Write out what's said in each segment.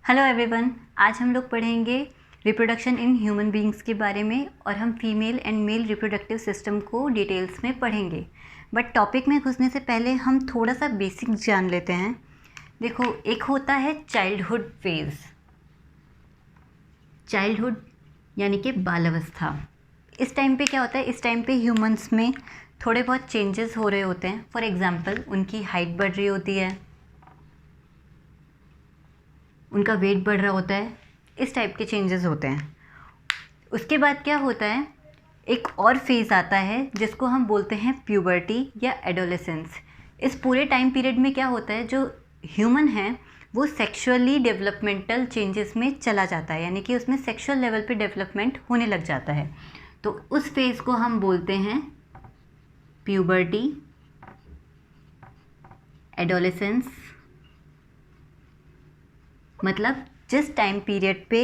Hello everyone, आज हम लोग पढ़ेंगे रिप्रोडक्शन इन ह्यूमन बीइंग्स के बारे में और हम female and male reproductive system को डिटेल्स में पढ़ेंगे। बट टॉपिक में घुसने से पहले हम थोड़ा सा बेसिक जान लेते हैं। देखो, एक होता है चाइल्डहुड फेज़, चाइल्डहुड यानी कि बाल अवस्था। इस टाइम पे क्या होता है, इस टाइम पे ह्यूमंस में थोड़े बहुत चेंजेस हो रहे होते हैं। फॉर एग्ज़ाम्पल, उनकी हाइट बढ़ रही होती है, उनका वेट बढ़ रहा होता है, इस टाइप के चेंजेस होते हैं। उसके बाद क्या होता है, एक और फेज़ आता है जिसको हम बोलते हैं प्यूबर्टी या एडोलेसेंस। इस पूरे टाइम पीरियड में क्या होता है, जो ह्यूमन है वो सेक्सुअली डेवलपमेंटल चेंजेस में चला जाता है, यानी कि उसमें सेक्सुअल लेवल पे डेवलपमेंट होने लग जाता है। तो उस फेज़ को हम बोलते हैं प्यूबर्टी, एडोलेसेंस। मतलब जिस टाइम पीरियड पे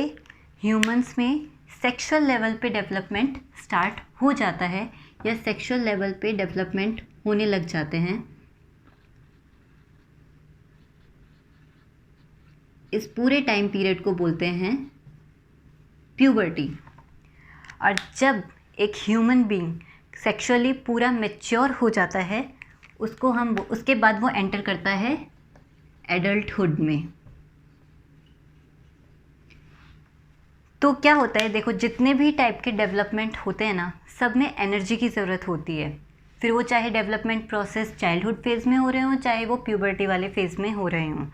ह्यूमंस में सेक्सुअल लेवल पे डेवलपमेंट स्टार्ट हो जाता है या सेक्सुअल लेवल पे डेवलपमेंट होने लग जाते हैं, इस पूरे टाइम पीरियड को बोलते हैं प्यूबर्टी। और जब एक ह्यूमन बीइंग सेक्सुअली पूरा मैच्योर हो जाता है, उसके बाद वो एंटर करता है एडल्टहुड में। तो क्या होता है, देखो, जितने भी टाइप के डेवलपमेंट होते हैं ना, सब में एनर्जी की ज़रूरत होती है। फिर वो चाहे डेवलपमेंट प्रोसेस चाइल्डहुड फेज़ में हो रहे हों, चाहे वो प्यूबर्टी वाले फेज़ में हो रहे हों।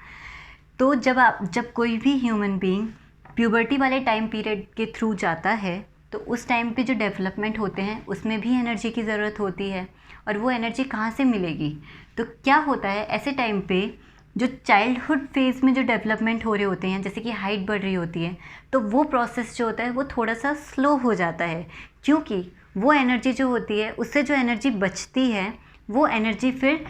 तो जब कोई भी ह्यूमन बीइंग प्यूबर्टी वाले टाइम पीरियड के थ्रू जाता है, तो उस टाइम पे जो डेवलपमेंट होते हैं उसमें भी एनर्जी की ज़रूरत होती है। और वो एनर्जी कहाँ से मिलेगी? तो क्या होता है, ऐसे टाइम पे जो चाइल्डहुड फेज़ में जो डेवलपमेंट हो रहे होते हैं, जैसे कि हाइट बढ़ रही होती है, तो वो प्रोसेस जो होता है वो थोड़ा सा स्लो हो जाता है, क्योंकि वो एनर्जी जो होती है, उससे जो एनर्जी बचती है वो एनर्जी फिर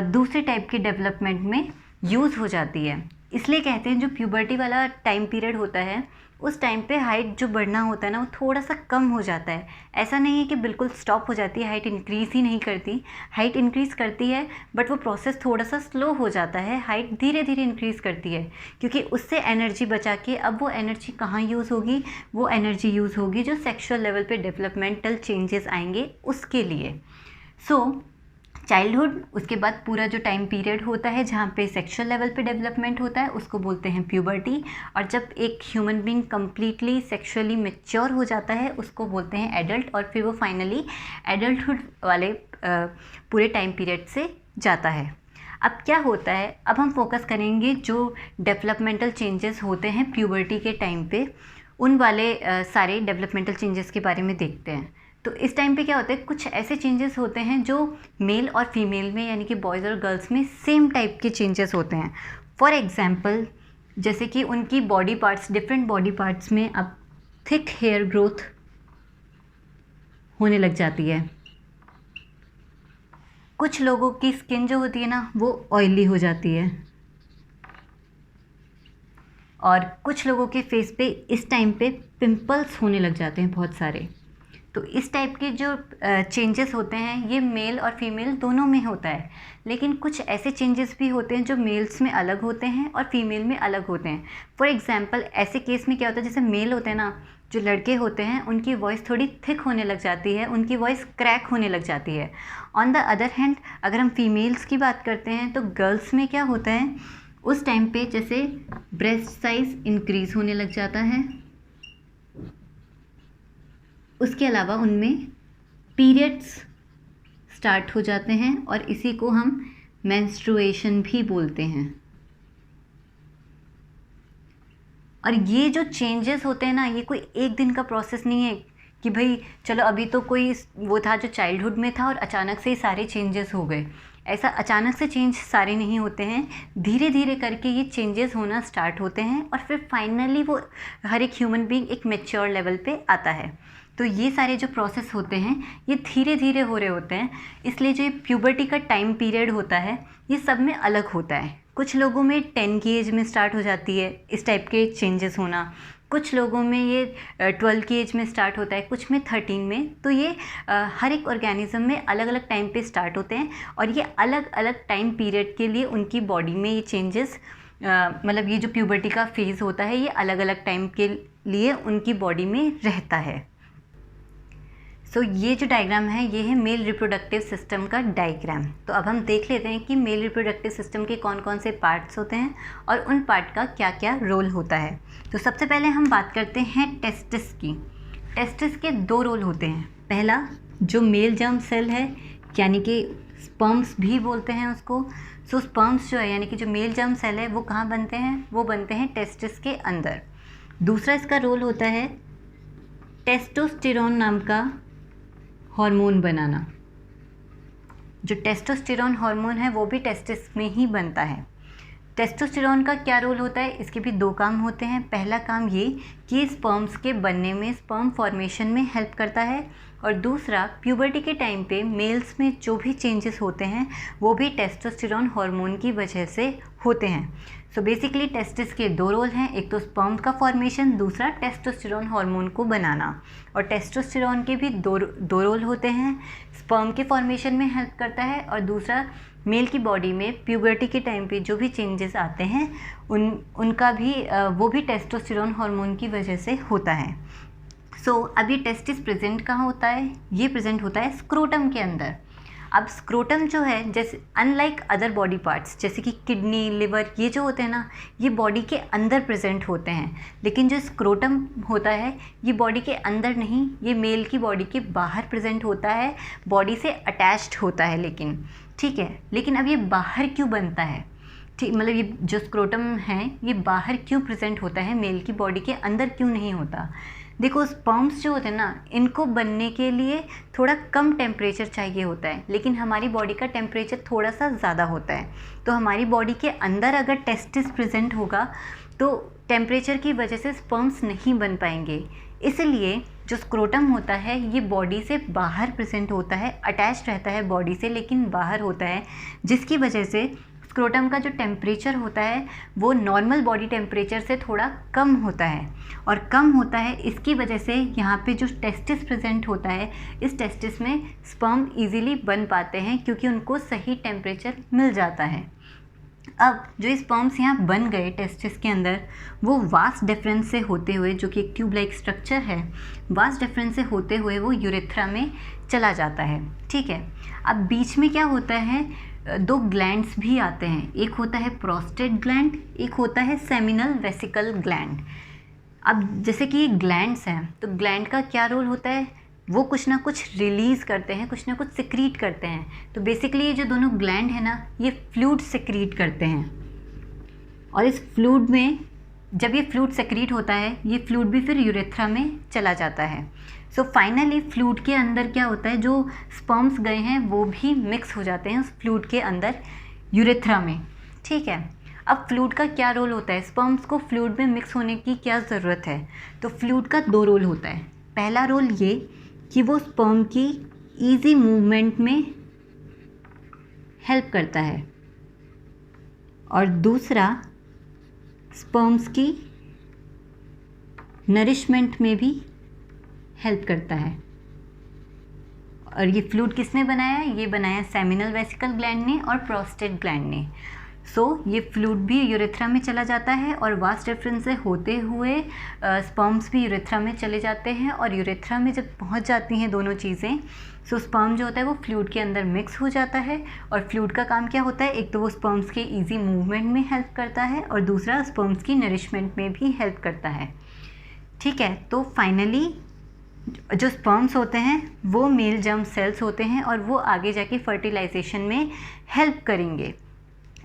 दूसरे टाइप के डेवलपमेंट में यूज़ हो जाती है। इसलिए कहते हैं जो प्यूबर्टी वाला टाइम पीरियड होता है, उस टाइम पे हाइट जो बढ़ना होता है ना, वो थोड़ा सा कम हो जाता है। ऐसा नहीं है कि बिल्कुल स्टॉप हो जाती है, हाइट इंक्रीज़ ही नहीं करती, हाइट इंक्रीज़ करती है, बट वो प्रोसेस थोड़ा सा स्लो हो जाता है। हाइट धीरे धीरे इंक्रीज़ करती है, क्योंकि उससे एनर्जी बचा के अब वो एनर्जी कहाँ यूज़ होगी, वो एनर्जी यूज़ होगी जो सेक्सुअल लेवल पे डेवलपमेंटल चेंजेस आएंगे उसके लिए। चाइल्डहुड, उसके बाद पूरा जो टाइम पीरियड होता है जहाँ पे सेक्सुअल लेवल पे डेवलपमेंट होता है, उसको बोलते हैं प्यूबर्टी। और जब एक human being completely sexually mature हो जाता है, उसको बोलते हैं एडल्ट। और फिर वो फाइनली एडल्टहुड वाले पूरे टाइम पीरियड से जाता है। अब क्या होता है, अब हम फोकस करेंगे जो डेवलपमेंटल चेंजेस होते हैं प्यूबर्टी के टाइम पे, उन वाले सारे डेवलपमेंटल चेंजेस के बारे में देखते हैं। तो इस टाइम पे क्या होता है, कुछ ऐसे चेंजेस होते हैं जो मेल और फीमेल में, यानी कि बॉयज़ और गर्ल्स में सेम टाइप के चेंजेस होते हैं। फॉर एग्जांपल, जैसे कि उनकी body parts, different body parts में अब थिक हेयर ग्रोथ होने लग जाती है। कुछ लोगों की स्किन जो होती है ना, वो ऑयली हो जाती है, और कुछ लोगों के फेस पे इस टाइम पे पिंपल्स होने लग जाते हैं बहुत सारे। तो इस टाइप के जो चेंजेस होते हैं, ये मेल और फीमेल दोनों में होता है। लेकिन कुछ ऐसे चेंजेस भी होते हैं जो मेल्स में अलग होते हैं और फीमेल में अलग होते हैं। फॉर एग्जांपल, ऐसे केस में क्या होता है, जैसे मेल होते हैं ना, जो लड़के होते हैं, उनकी वॉइस थोड़ी थिक होने लग जाती है, उनकी वॉइस क्रैक होने लग जाती है। ऑन द अदर हैंड, अगर हम फीमेल्स की बात करते हैं, तो गर्ल्स में क्या होता है, उस टाइम पे जैसे ब्रेस्ट साइज इंक्रीज़ होने लग जाता है। उसके अलावा उनमें पीरियड्स स्टार्ट हो जाते हैं, और इसी को हम मेंस्ट्रुएशन भी बोलते हैं। और ये जो चेंजेस होते हैं ना, ये कोई एक दिन का प्रोसेस नहीं है कि भाई चलो अभी तो कोई वो था जो चाइल्डहुड में था और अचानक से ही सारे चेंजेस हो गए। ऐसा अचानक से चेंज सारे नहीं होते हैं, धीरे धीरे करके ये चेंजेस होना स्टार्ट होते हैं, और फिर फाइनली वो हर एक ह्यूमन बीइंग एक मैच्योर लेवल पे आता है। तो ये सारे जो प्रोसेस होते हैं, ये धीरे धीरे हो रहे होते हैं। इसलिए जो प्यूबर्टी का टाइम पीरियड होता है, ये सब में अलग होता है। कुछ लोगों में 10 की एज में स्टार्ट हो जाती है इस टाइप के चेंजेस होना, कुछ लोगों में ये 12 की एज में स्टार्ट होता है, कुछ में 13 में। तो ये हर एक ऑर्गेनिज्म में अलग अलग टाइम पे स्टार्ट होते हैं, और ये अलग अलग टाइम पीरियड के लिए उनकी बॉडी में ये चेंजेस मतलब ये जो प्यूबर्टी का फेज़ होता है ये अलग अलग टाइम के लिए उनकी बॉडी में रहता है। सो ये जो डायग्राम है ये है मेल रिप्रोडक्टिव सिस्टम का डायग्राम। तो अब हम देख लेते हैं कि मेल रिप्रोडक्टिव सिस्टम के कौन कौन से पार्ट्स होते हैं और उन पार्ट का क्या क्या रोल होता है। तो सबसे पहले हम बात करते हैं टेस्टिस की। टेस्टिस के 2 रोल होते हैं। पहला जो मेल जर्म सेल है, यानी कि स्पर्म्स भी बोलते हैं उसको। सो स्पर्म्स जो है यानी कि जो मेल जर्म सेल है वो कहाँ बनते हैं, वो बनते हैं टेस्टिस के अंदर। दूसरा इसका रोल होता है टेस्टोस्टेरोन नाम का हार्मोन बनाना। जो टेस्टोस्टेरोन हार्मोन है वो भी टेस्टिस में ही बनता है। टेस्टोस्टेरोन का क्या रोल होता है, इसके भी 2 काम होते हैं। पहला काम ये कि स्पर्म्स के बनने में, स्पर्म फॉर्मेशन में हेल्प करता है, और दूसरा प्यूबर्टी के टाइम पे मेल्स में जो भी चेंजेस होते हैं वो भी टेस्टोस्टेरोन हार्मोन की वजह से होते हैं। सो बेसिकली टेस्टिस के 2 रोल हैं, एक तो स्पर्म का फॉर्मेशन, दूसरा टेस्टोस्टेरोन हार्मोन को बनाना। और टेस्टोस्टेरोन के भी दो रोल होते हैं, स्पर्म के फॉर्मेशन में हेल्प करता है और दूसरा मेल की बॉडी में प्यूबर्टी के टाइम पे जो भी चेंजेस आते हैं उनका भी वो भी टेस्टोस्टेरोन हार्मोन की वजह से होता है। सो अब ये टेस्टिस प्रेजेंट कहाँ होता है, ये प्रेजेंट होता है स्क्रोटम के अंदर। अब स्क्रोटम जो है, जैसे अनलाइक अदर बॉडी पार्ट्स जैसे कि किडनी, लिवर, ये जो होते हैं ना, ये बॉडी के अंदर प्रेजेंट होते हैं। लेकिन जो स्क्रोटम होता है ये बॉडी के अंदर नहीं, ये मेल की बॉडी के बाहर प्रेजेंट होता है, बॉडी से अटैच्ड होता है। लेकिन ठीक है, लेकिन अब ये बाहर क्यों बनता है, ठीक, मतलब ये जो स्क्रोटम है ये बाहर क्यों प्रेजेंट होता है, मेल की बॉडी के अंदर क्यों नहीं होता। देखो स्पर्म्स जो होते हैं ना, इनको बनने के लिए थोड़ा कम टेम्परेचर चाहिए होता है, लेकिन हमारी बॉडी का टेम्परेचर थोड़ा सा ज़्यादा होता है। तो हमारी बॉडी के अंदर अगर टेस्टिस प्रेजेंट होगा तो टेम्परेचर की वजह से स्पर्म्स नहीं बन पाएंगे। इसलिए जो स्क्रोटम होता है ये बॉडी से बाहर प्रेजेंट होता है, अटैच रहता है बॉडी से लेकिन बाहर होता है, जिसकी वजह से स्क्रोटम का जो टेम्परेचर होता है वो नॉर्मल बॉडी टेम्परेचर से थोड़ा कम होता है। और कम होता है इसकी वजह से यहाँ पे जो टेस्टिस प्रेजेंट होता है, इस टेस्टिस में स्पर्म इजीली बन पाते हैं क्योंकि उनको सही टेम्परेचर मिल जाता है। अब जो स्पर्म्स यहाँ बन गए टेस्टिस के अंदर, वो वास्ट डिफरेंस से होते हुए, जो कि एक ट्यूब लाइक स्ट्रक्चर है, वास्ट डिफरेंस से होते हुए वो यूरेथ्रा में चला जाता है। ठीक है, अब बीच में क्या होता है, 2 ग्लैंड्स भी आते हैं, एक होता है प्रोस्टेट ग्लैंड, एक होता है सेमिनल वेसिकल ग्लैंड। अब जैसे कि ये ग्लैंड्स हैं तो ग्लैंड का क्या रोल होता है, वो कुछ ना कुछ रिलीज़ करते हैं, कुछ ना कुछ सिक्रीट करते हैं। तो बेसिकली ये जो दोनों ग्लैंड है ना, ये फ्लूइड सिक्रीट करते हैं, और इस फ्लूइड में जब ये फ्लूइड सिक्रीट होता है, ये फ्लूइड भी फिर यूरेथ्रा में चला जाता है। सो फाइनली फ्लूइड के अंदर क्या होता है, जो स्पर्म्स गए हैं वो भी मिक्स हो जाते हैं उस फ्लूइड के अंदर यूरेथ्रा में। ठीक है, अब फ्लूइड का क्या रोल होता है, स्पर्म्स को फ्लूइड में मिक्स होने की क्या ज़रूरत है। तो फ्लूइड का 2 रोल होता है। पहला रोल ये कि वो स्पर्म की ईजी मूवमेंट में हेल्प करता है, और दूसरा स्पर्म्स की नरिशमेंट में भी हेल्प करता है। और ये फ्लूइड किसने बनाया, ये बनाया सेमिनल वेसिकल ग्लैंड ने और प्रोस्टेट ग्लैंड ने। सो ये फ्लूइड भी यूरेथ्रा में चला जाता है और वास्ट डिफरेंस से होते हुए स्पर्म्स भी यूरेथ्रा में चले जाते हैं, और यूरेथ्रा में जब पहुंच जाती हैं दोनों चीज़ें, सो स्पर्म जो होता है वो फ्लूइड के अंदर मिक्स हो जाता है। और फ्लूइड का काम क्या होता है, एक तो वो स्पर्म्स के ईजी मूवमेंट में हेल्प करता है और दूसरा स्पर्म्स की नरिशमेंट में भी हेल्प करता है। ठीक है, तो फाइनली जो स्पर्म्स होते हैं वो मेल जर्म सेल्स होते हैं और वो आगे जाके फर्टिलाइजेशन में हेल्प करेंगे।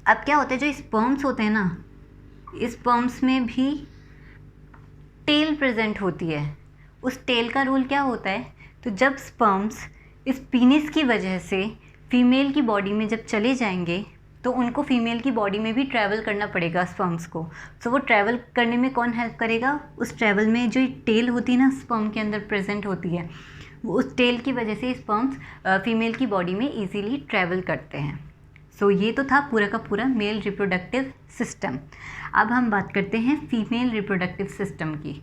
अब क्या होता है, जो स्पर्म्स होते हैं ना, स्पर्म्स में भी टेल प्रेजेंट होती है। उस टेल का रोल क्या होता है, तो जब स्पर्म्स इस पीनिस की वजह से फीमेल की बॉडी में जब चले जाएंगे तो उनको फीमेल की बॉडी में भी ट्रैवल करना पड़ेगा स्पर्म्स को। तो वो ट्रैवल करने में कौन हेल्प करेगा, उस ट्रैवल में जो टेल होती है ना स्पर्म के अंदर प्रेजेंट होती है, वो उस टेल की वजह से स्पर्म्स फीमेल की बॉडी में इजीली ट्रैवल करते हैं। सो ये तो था पूरा का पूरा मेल रिप्रोडक्टिव सिस्टम। अब हम बात करते हैं फीमेल रिप्रोडक्टिव सिस्टम की।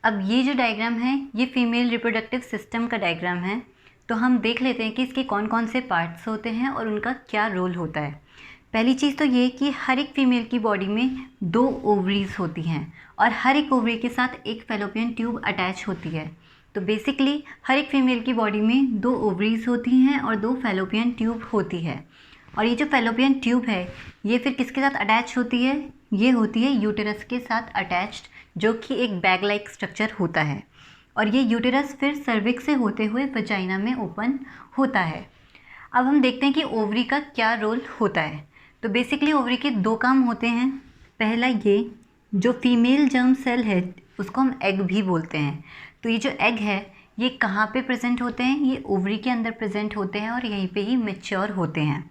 अब ये जो डायग्राम है ये फीमेल रिप्रोडक्टिव सिस्टम का डायग्राम है। तो हम देख लेते हैं कि इसके कौन कौन से पार्ट्स होते हैं और उनका क्या रोल होता है। पहली चीज़ तो ये कि हर एक फीमेल की बॉडी में 2 ओवरीज होती हैं और हर एक ओवरी के साथ एक फैलोपियन ट्यूब अटैच होती है। तो बेसिकली हर एक फीमेल की बॉडी में 2 ओवरीज होती हैं और 2 फैलोपियन ट्यूब होती है। और ये जो फैलोपियन ट्यूब है ये फिर किसके साथ अटैच होती है? ये होती है यूटेरस के साथ अटैच्ड, जो कि एक बैग लाइक स्ट्रक्चर होता है। और ये यूटेरस फिर सर्विक्स से होते हुए वजाइना में ओपन होता है। अब हम देखते हैं कि ओवरी का क्या रोल होता है। तो बेसिकली ओवरी के 2 काम होते हैं। पहला, ये जो फीमेल जर्म सेल है उसको हम एग भी बोलते हैं। तो ये जो एग है ये कहाँ पे प्रेजेंट होते हैं? ये ओवरी के अंदर प्रेजेंट होते हैं और यहीं पे ही मैच्योर होते हैं।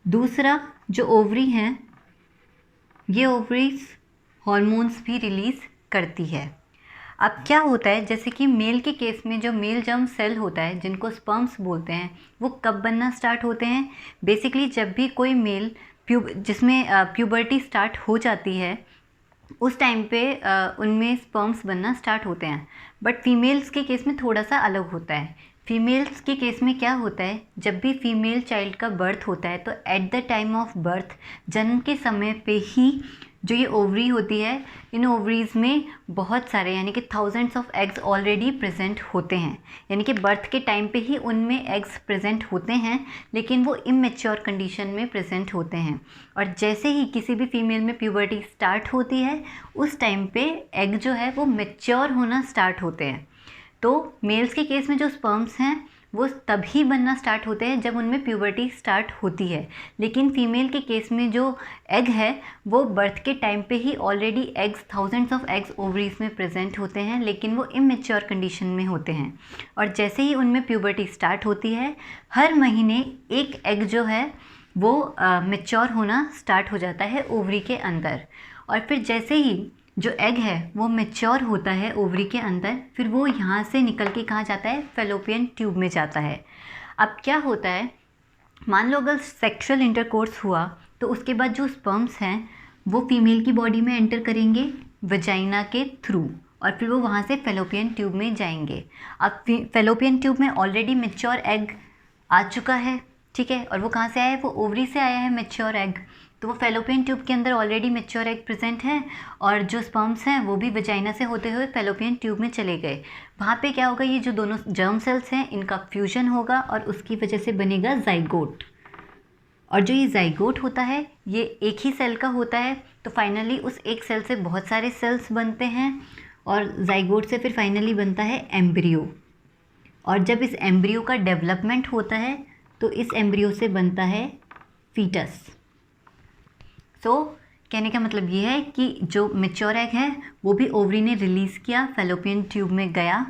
दूसरा, जो ओवरी हैं ये ओवरीज हॉर्मोन्स भी रिलीज़ करती है। अब क्या होता है, जैसे कि मेल के केस में जो मेल जर्म सेल होता है जिनको स्पर्म्स बोलते हैं, वो कब बनना स्टार्ट होते हैं? बेसिकली जब भी कोई मेल जिसमें प्यूबर्टी स्टार्ट हो जाती है उस टाइम पे उनमें स्पर्म्स बनना स्टार्ट होते हैं। बट फीमेल्स के केस में थोड़ा सा अलग होता है। फीमेल्स के केस में क्या होता है, जब भी फीमेल चाइल्ड का बर्थ होता है तो at the time of birth, जन्म के समय पे ही जो ये ओवरी होती है, इन ओवरीज़ में बहुत सारे यानी कि thousands of eggs already present होते हैं। यानी कि बर्थ के टाइम पे ही उनमें एग्स प्रेजेंट होते हैं, लेकिन वो इमेच्योर कंडीशन में प्रेजेंट होते हैं। और जैसे ही किसी भी फीमेल में प्यूबर्टी स्टार्ट होती है उस टाइम पे एग जो है वो मैच्योर होना स्टार्ट होते हैं। तो मेल्स के केस में जो स्पर्म्स हैं वो तभी बनना स्टार्ट होते हैं जब उनमें प्यूबर्टी स्टार्ट होती है। लेकिन फीमेल के केस में जो एग है वो बर्थ के टाइम पे ही already eggs, thousands of eggs ovaries में प्रेजेंट होते हैं, लेकिन वो इमेच्योर कंडीशन में होते हैं। और जैसे ही उनमें प्यूबर्टी स्टार्ट होती है, हर महीने एक एग जो है वो मैच्योर होना स्टार्ट हो जाता है ओवरी के अंदर। और फिर जैसे ही जो एग है वो मैच्योर होता है ओवरी के अंदर, फिर वो यहाँ से निकल के कहाँ जाता है? फैलोपियन ट्यूब में जाता है। अब क्या होता है, मान लो अगर सेक्सुअल इंटरकोर्स हुआ तो उसके बाद जो स्पर्म्स हैं वो फीमेल की बॉडी में एंटर करेंगे वजाइना के थ्रू, और फिर वो वहाँ से फैलोपियन ट्यूब में जाएंगे। अब फैलोपियन ट्यूब में ऑलरेडी मैच्योर एग आ चुका है, ठीक है, और वो कहाँ से आया है? वो ओवरी से आया है मैच्योर एग। तो वो फैलोपियन ट्यूब के अंदर ऑलरेडी मैच्योर एग प्रेजेंट है और जो स्पर्म्स हैं वो भी वजाइना से होते हुए फैलोपियन ट्यूब में चले गए। वहाँ पे क्या होगा, ये जो दोनों जर्म सेल्स हैं इनका फ्यूजन होगा और उसकी वजह से बनेगा जाइगोट। और जो ये जाइगोट होता है ये एक ही सेल का होता है, तो फाइनली उस एक सेल से बहुत सारे सेल्स बनते हैं और जाइगोट से फिर फाइनली बनता है एम्ब्रियो। और जब इस एम्ब्रियो का डेवलपमेंट होता है तो इस एम्ब्रियो से बनता है फीटस। तो कहने का मतलब ये है कि जो मैच्योर एग है वो भी ओवरी ने रिलीज़ किया, फैलोपियन ट्यूब में गया।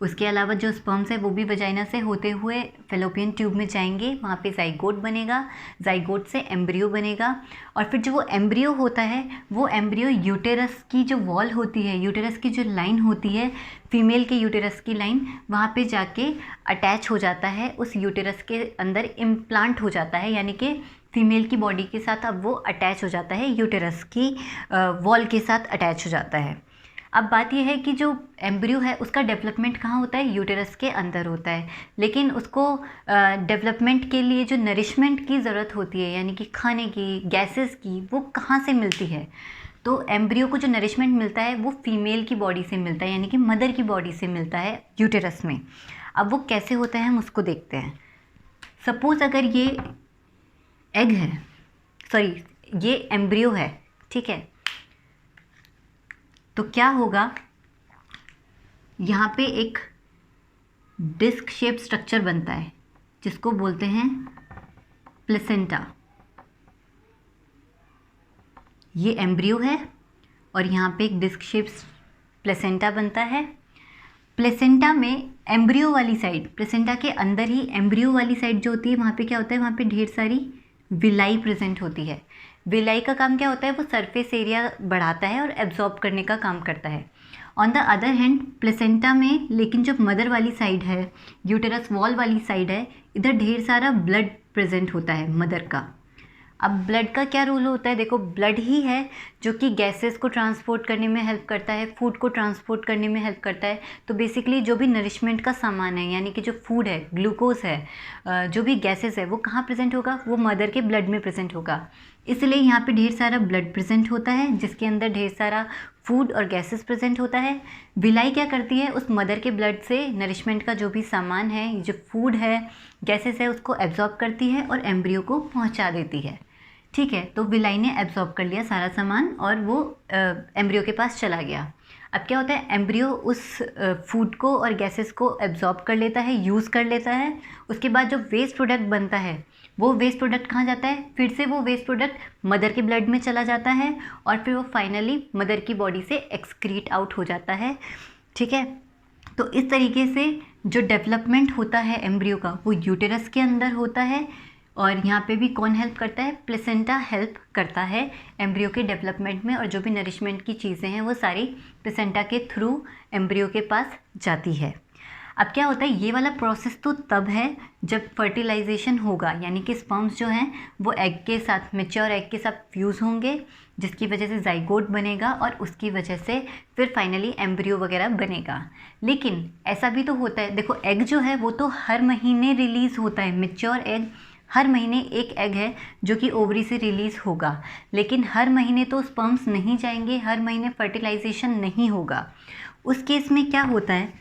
उसके अलावा जो स्पर्म्स है वो भी वजाइना से होते हुए फैलोपियन ट्यूब में जाएंगे, वहाँ पे जाइगोट बनेगा, जाइगोट से एम्ब्रियो बनेगा। और फिर जो वो एम्ब्रियो होता है वो एम्ब्रियो यूटेरस की जो वॉल होती है, यूटेरस की जो लाइन होती है, फीमेल के यूटेरस की लाइन, वहाँ पे जाके अटैच हो जाता है, उस यूटेरस के अंदर इम्प्लांट हो जाता है। यानी कि फीमेल की बॉडी के साथ अब वो अटैच हो जाता है, यूटेरस की वॉल के साथ अटैच हो जाता है। अब बात यह है कि जो एम्ब्रियो है उसका डेवलपमेंट कहाँ होता है? यूटेरस के अंदर होता है। लेकिन उसको डेवलपमेंट के लिए जो नरिशमेंट की ज़रूरत होती है, यानी कि खाने की, गैसेस की, वो कहाँ से मिलती है? तो एम्ब्रियो को जो नरिशमेंट मिलता है वो फीमेल की बॉडी से मिलता है, यानी कि मदर की बॉडी से मिलता है यूटेरस में। अब वो कैसे होता है हम उसको देखते हैं। सपोज़ अगर ये एग है, सॉरी ये एम्ब्रियो है, ठीक है, तो क्या होगा, यहाँ पे एक डिस्क शेप स्ट्रक्चर बनता है जिसको बोलते हैं प्लेसेंटा। ये एम्ब्रियो है और यहाँ पे एक डिस्क शेप प्लेसेंटा बनता है। प्लेसेंटा में एम्ब्रियो वाली साइड, प्लेसेंटा के अंदर ही एम्ब्रियो वाली साइड जो होती है वहाँ पे क्या होता है, वहाँ पे ढेर सारी विलाई प्रेजेंट होती है। विलाई का काम क्या होता है? वो सरफेस एरिया बढ़ाता है और एब्जॉर्ब करने का काम करता है। On the other hand placenta में लेकिन जो मदर वाली साइड है, यूटेरस वॉल वाली साइड है, इधर ढेर सारा ब्लड प्रेजेंट होता है मदर का। अब ब्लड का क्या रोल होता है? देखो, ब्लड ही है जो कि गैसेस को ट्रांसपोर्ट करने में हेल्प करता है, फूड को ट्रांसपोर्ट करने में हेल्प करता है। तो बेसिकली जो भी नरिशमेंट का सामान है, यानी कि जो फूड है, ग्लूकोज है, जो भी गैसेस है, वो कहाँ प्रेजेंट होगा? वो मदर के ब्लड में प्रेजेंट होगा। इसलिए यहाँ पे ढेर सारा ब्लड प्रेजेंट होता है जिसके अंदर ढेर सारा फूड और गैसेस प्रेजेंट होता है। विलाई क्या करती है? उस मदर के ब्लड से नरिशमेंट का जो भी सामान है, जो फूड है, गैसेस है, उसको एब्जॉर्ब करती है और एम्ब्रियो को पहुंचा देती है। ठीक है, तो विलाई ने एब्जॉर्ब कर लिया सारा सामान और वो एम्ब्रियो के पास चला गया। अब क्या होता है? एम्ब्रियो उस फूड को और गैसेस को एब्जॉर्ब कर लेता है, यूज़ कर लेता है। उसके बाद जो वेस्ट प्रोडक्ट बनता है, वो वेस्ट प्रोडक्ट कहाँ जाता है? फिर से वो वेस्ट प्रोडक्ट मदर के ब्लड में चला जाता है और फिर वो फाइनली मदर की बॉडी से एक्सक्रीट आउट हो जाता है। ठीक है, तो इस तरीके से जो डेवलपमेंट होता है एम्ब्रियो का, वो यूटेरस के अंदर होता है। और यहाँ पे भी कौन हेल्प करता है? प्लेसेंटा हेल्प करता है एम्ब्रियो के डेवलपमेंट में, और जो भी नरिशमेंट की चीज़ें हैं वो सारी प्लेसेंटा के थ्रू एम्ब्रियो के पास जाती है। अब क्या होता है? ये वाला प्रोसेस तो तब है जब फर्टिलाइजेशन होगा, यानी कि स्पर्म्स जो हैं वो एग के साथ, मैच्योर एग के साथ फ्यूज़ होंगे, जिसकी वजह से जाइगोट बनेगा और उसकी वजह से फिर फाइनली एम्ब्रियो वगैरह बनेगा। लेकिन ऐसा भी तो होता है, देखो एग जो है वो तो हर महीने रिलीज़ होता है। मैच्योर एग हर महीने एक एग है जो कि ओवरी से रिलीज़ होगा, लेकिन हर महीने तो स्पर्म्स नहीं जाएंगे, हर महीने फर्टिलाइजेशन नहीं होगा। उस केस में क्या होता है?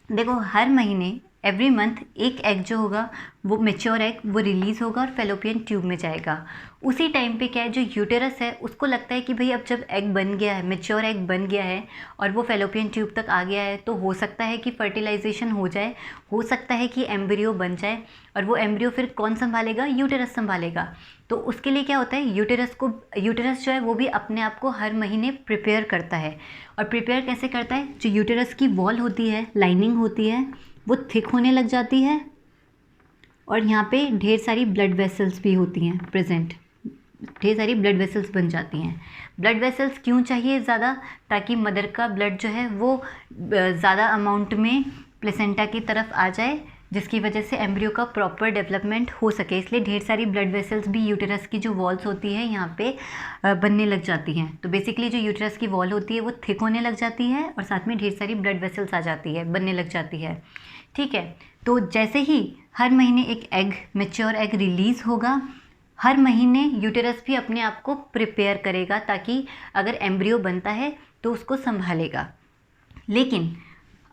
देखो हर महीने, एवरी मंथ एक एग जो होगा वो मैच्योर एग वो रिलीज़ होगा और फेलोपियन ट्यूब में जाएगा। उसी टाइम पे क्या है, जो यूटेरस है उसको लगता है कि भाई अब जब एग बन गया है, मैच्योर एग बन गया है और वो फेलोपियन ट्यूब तक आ गया है, तो हो सकता है कि फर्टिलाइजेशन हो जाए, हो सकता है कि एम्ब्रियो बन जाए। और वो एम्ब्रियो फिर कौन संभालेगा? यूटेरस संभालेगा। तो उसके लिए क्या होता है? यूटेरस जो है वो भी अपने आप को हर महीने प्रिपेयर करता है। और प्रिपेयर कैसे करता है? जो यूटेरस की वॉल होती है, लाइनिंग होती है, वो थिक होने लग जाती है और यहाँ पे ढेर सारी ब्लड वेसल्स भी होती हैं प्रेजेंट, ढेर सारी ब्लड वेसल्स बन जाती हैं। ब्लड वेसल्स क्यों चाहिए ज़्यादा? ताकि मदर का ब्लड जो है वो ज़्यादा अमाउंट में प्लेसेंटा की तरफ आ जाए, जिसकी वजह से एम्ब्रियो का प्रॉपर डेवलपमेंट हो सके। इसलिए ढेर सारी ब्लड वेसल्स भी यूटेरस की जो वॉल्स होती है यहाँ पे बनने लग जाती हैं। तो बेसिकली जो यूटेरस की वॉल होती है वो थिक होने लग जाती है और साथ में ढेर सारी ब्लड वेसल्स आ जाती है, बनने लग जाती है। ठीक है, तो जैसे ही हर महीने एक एग, मैच्योर एग रिलीज़ होगा, हर महीने यूटेरस भी अपने आप को प्रिपेयर करेगा ताकि अगर एम्ब्रियो बनता है तो उसको संभालेगा। लेकिन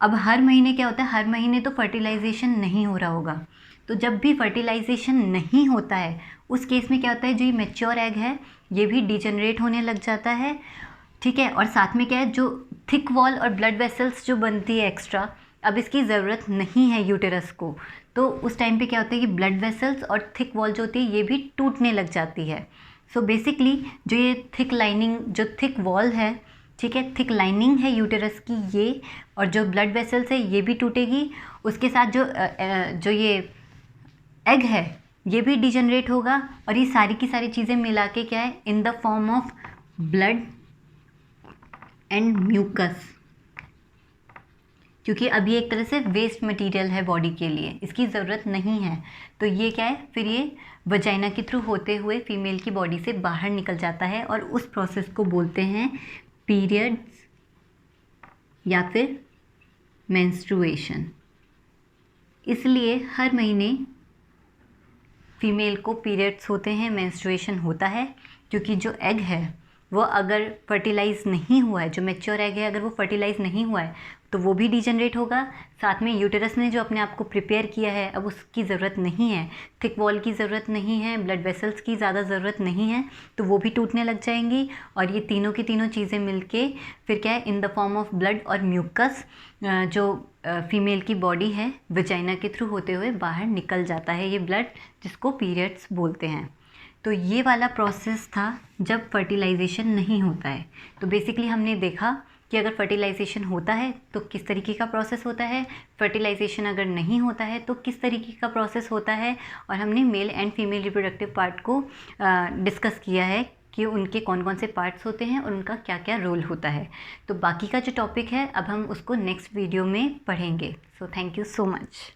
अब हर महीने क्या होता है? हर महीने तो फर्टिलाइजेशन नहीं हो रहा होगा। तो जब भी फर्टिलाइजेशन नहीं होता है उस केस में क्या होता है? जो ये मैच्योर एग है ये भी डिजेनरेट होने लग जाता है। ठीक है, और साथ में क्या है? जो थिक वॉल और ब्लड वेसल्स जो बनती है एक्स्ट्रा, अब इसकी ज़रूरत नहीं है यूटेरस को। तो उस टाइम पे क्या होता है कि ब्लड वेसल्स और थिक वॉल जो होती है ये भी टूटने लग जाती है। सो बेसिकली जो ये थिक लाइनिंग, जो थिक वॉल है, ठीक है, थिक लाइनिंग है यूटेरस की ये, और जो ब्लड वेसल्स है ये भी टूटेगी। उसके साथ जो ये एग है ये भी डिजनरेट होगा और ये सारी की सारी चीज़ें मिला के क्या है? In the form of blood and mucus, क्योंकि अब ये एक तरह से वेस्ट मटेरियल है बॉडी के लिए, इसकी ज़रूरत नहीं है। तो ये क्या है? फिर ये वजाइना के थ्रू होते हुए फीमेल की बॉडी से बाहर निकल जाता है और उस प्रोसेस को बोलते हैं पीरियड्स या फिर मेंस्ट्रुएशन। इसलिए हर महीने फीमेल को पीरियड्स होते हैं, मेंस्ट्रुएशन होता है, क्योंकि जो एग है वो अगर फर्टिलाइज़ नहीं हुआ है, जो मैच्योर एग है अगर वो फर्टिलाइज़ नहीं हुआ है तो वो भी डिजनरेट होगा। साथ में यूटेरस ने जो अपने आप को प्रिपेयर किया है अब उसकी ज़रूरत नहीं है, थिक वॉल की ज़रूरत नहीं है, ब्लड वेसल्स की ज़्यादा ज़रूरत नहीं है, तो वो भी टूटने लग जाएंगी। और ये तीनों की तीनों चीज़ें मिलके फिर क्या है? In the form of blood और म्यूकस जो फीमेल की बॉडी है वजाइना के थ्रू होते हुए बाहर निकल जाता है ये ब्लड, जिसको पीरियड्स बोलते हैं। तो ये वाला प्रोसेस था जब फर्टिलाइजेशन नहीं होता है। तो बेसिकली हमने देखा कि अगर फर्टिलाइजेशन होता है तो किस तरीके का प्रोसेस होता है, फर्टिलाइजेशन अगर नहीं होता है तो किस तरीके का प्रोसेस होता है, और हमने male and female reproductive part को डिस्कस किया है कि उनके कौन कौन से पार्ट्स होते हैं और उनका क्या क्या रोल होता है। तो बाकी का जो टॉपिक है अब हम उसको नेक्स्ट वीडियो में पढ़ेंगे। So thank you so much.